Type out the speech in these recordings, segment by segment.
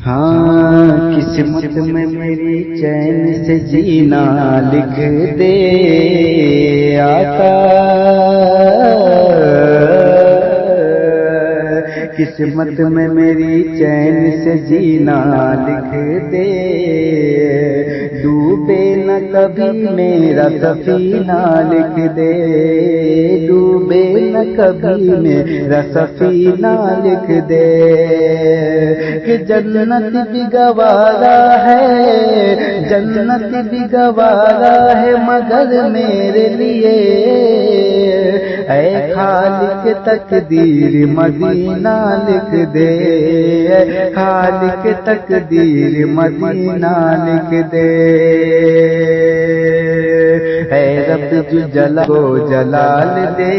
ہاں قسمت میں میری چین سے جینا لکھ دے آقا، قسمت میں میری چین سے جینا لکھ دے، ڈوبے نہ کبھی میرا سفینہ لکھ دے، ڈوبے نہ کبھی میرا سفینہ لکھ دے، کہ جنت بھی گوارا ہے، جنت بھی گوارا ہے مگر میرے لیے، اے خالق تقدیر مدینہ لکھ دے، اے خالق تقدیر مدینہ لکھ دے، اے رب جو جلال کو جلال دے،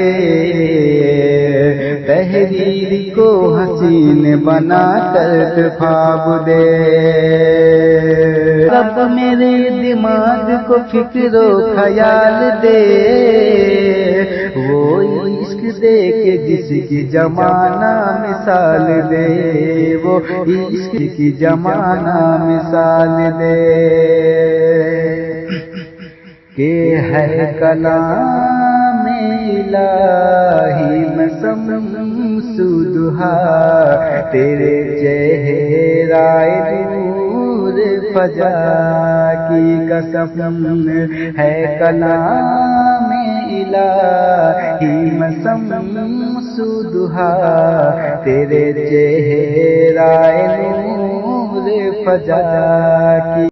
تحریر کو حسین بنا کر خواب دے، رب میرے دماغ کو فکر و خیال دے، وہ عشق دے کہ جس کی زمانہ مثال دے، وہ عشق کی زمانہ مثال دے، کہ ہے کلام الہی میں شمس ضحیٰ، تیرے چہرۂ نور فجا کی قسم، ہے کلام الہی میں شمس ضحیٰ، تیرے چہرۂ نور فجا کی